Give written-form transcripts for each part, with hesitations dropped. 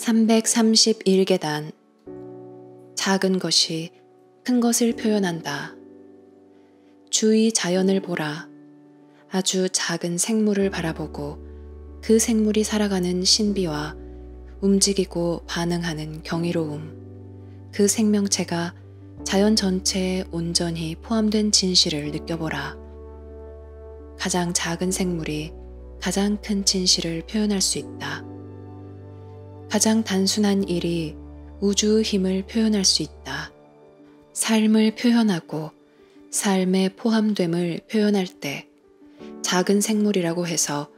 331계단. 작은 것이 큰 것을 표현한다. 주위 자연을 보라. 아주 작은 생물을 바라보고 그 생물이 살아가는 신비와 움직이고 반응하는 경이로움, 그 생명체가 자연 전체에 온전히 포함된 진실을 느껴보라. 가장 작은 생물이 가장 큰 진실을 표현할 수 있다. 가장 단순한 일이 우주의 힘을 표현할 수 있다. 삶을 표현하고 삶의 포함됨을 표현할 때 작은 생물이라고 해서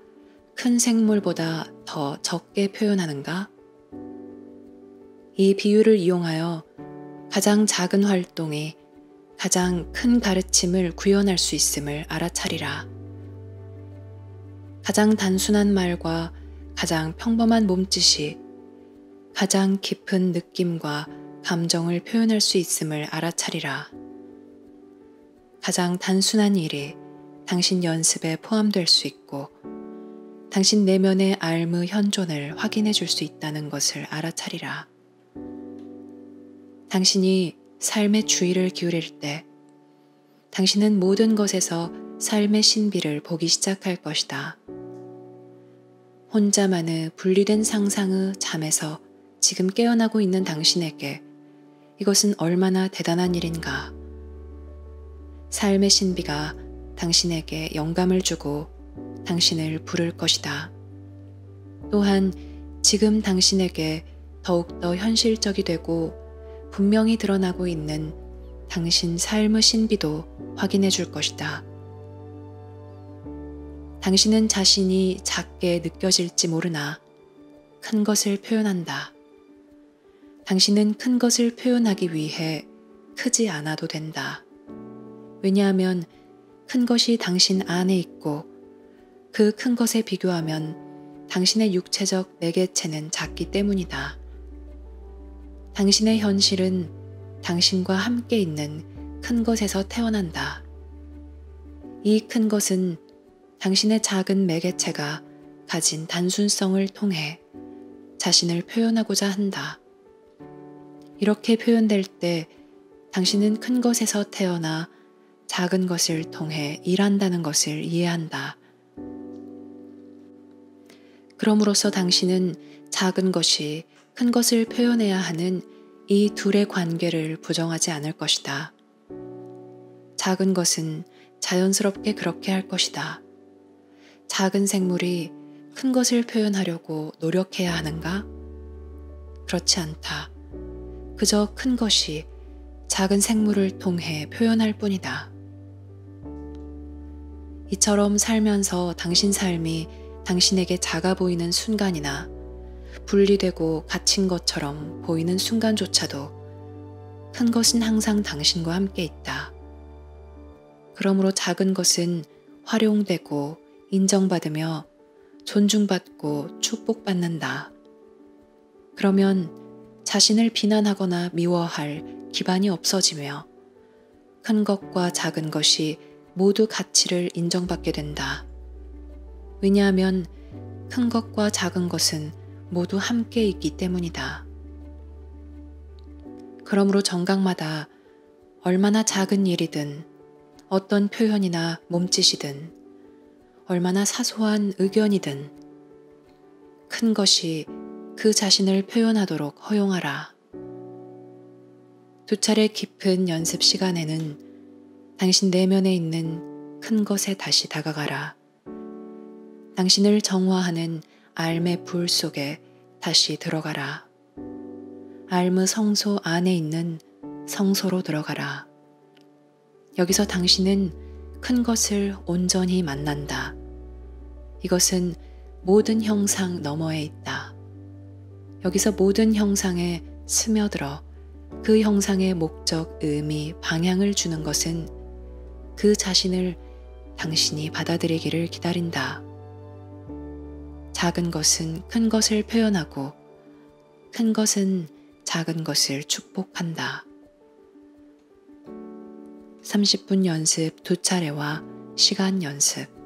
큰 생물보다 더 적게 표현하는가? 이 비유를 이용하여 가장 작은 활동이 가장 큰 가르침을 구현할 수 있음을 알아차리라. 가장 단순한 말과 가장 평범한 몸짓이 가장 깊은 느낌과 감정을 표현할 수 있음을 알아차리라. 가장 단순한 일이 당신 연습에 포함될 수 있고 당신 내면의 삶의 현존을 확인해 줄 수 있다는 것을 알아차리라. 당신이 삶의 주의를 기울일 때 당신은 모든 것에서 삶의 신비를 보기 시작할 것이다. 혼자만의 분리된 상상의 잠에서 지금 깨어나고 있는 당신에게 이것은 얼마나 대단한 일인가. 삶의 신비가 당신에게 영감을 주고 당신을 부를 것이다. 또한 지금 당신에게 더욱더 현실적이 되고 분명히 드러나고 있는 당신 삶의 신비도 확인해 줄 것이다. 당신은 자신이 작게 느껴질지 모르나 큰 것을 표현한다. 당신은 큰 것을 표현하기 위해 크지 않아도 된다. 왜냐하면 큰 것이 당신 안에 있고 그 큰 것에 비교하면 당신의 육체적 내개체는 작기 때문이다. 당신의 현실은 당신과 함께 있는 큰 것에서 태어난다. 이 큰 것은 당신의 작은 매개체가 가진 단순성을 통해 자신을 표현하고자 한다. 이렇게 표현될 때 당신은 큰 것에서 태어나 작은 것을 통해 일한다는 것을 이해한다. 그럼으로써 당신은 작은 것이 큰 것을 표현해야 하는 이 둘의 관계를 부정하지 않을 것이다. 작은 것은 자연스럽게 그렇게 할 것이다. 작은 생물이 큰 것을 표현하려고 노력해야 하는가? 그렇지 않다. 그저 큰 것이 작은 생물을 통해 표현할 뿐이다. 이처럼 살면서 당신 삶이 당신에게 작아 보이는 순간이나 분리되고 갇힌 것처럼 보이는 순간조차도 큰 것은 항상 당신과 함께 있다. 그러므로 작은 것은 활용되고 인정받으며 존중받고 축복받는다. 그러면 자신을 비난하거나 미워할 기반이 없어지며 큰 것과 작은 것이 모두 가치를 인정받게 된다. 왜냐하면 큰 것과 작은 것은 모두 함께 있기 때문이다. 그러므로 정각마다 얼마나 작은 일이든 어떤 표현이나 몸짓이든 얼마나 사소한 의견이든 큰 것이 그 자신을 표현하도록 허용하라. 두 차례 깊은 연습 시간에는 당신 내면에 있는 큰 것에 다시 다가가라. 당신을 정화하는 삶의 불 속에 다시 들어가라. 삶의 성소 안에 있는 성소로 들어가라. 여기서 당신은 큰 것을 온전히 만난다. 이것은 모든 형상 너머에 있다. 여기서 모든 형상에 스며들어 그 형상의 목적, 의미, 방향을 주는 것은 그 자신을 당신이 받아들이기를 기다린다. 작은 것은 큰 것을 표현하고 큰 것은 작은 것을 축복한다. 30분 연습 2차례와 시간 연습.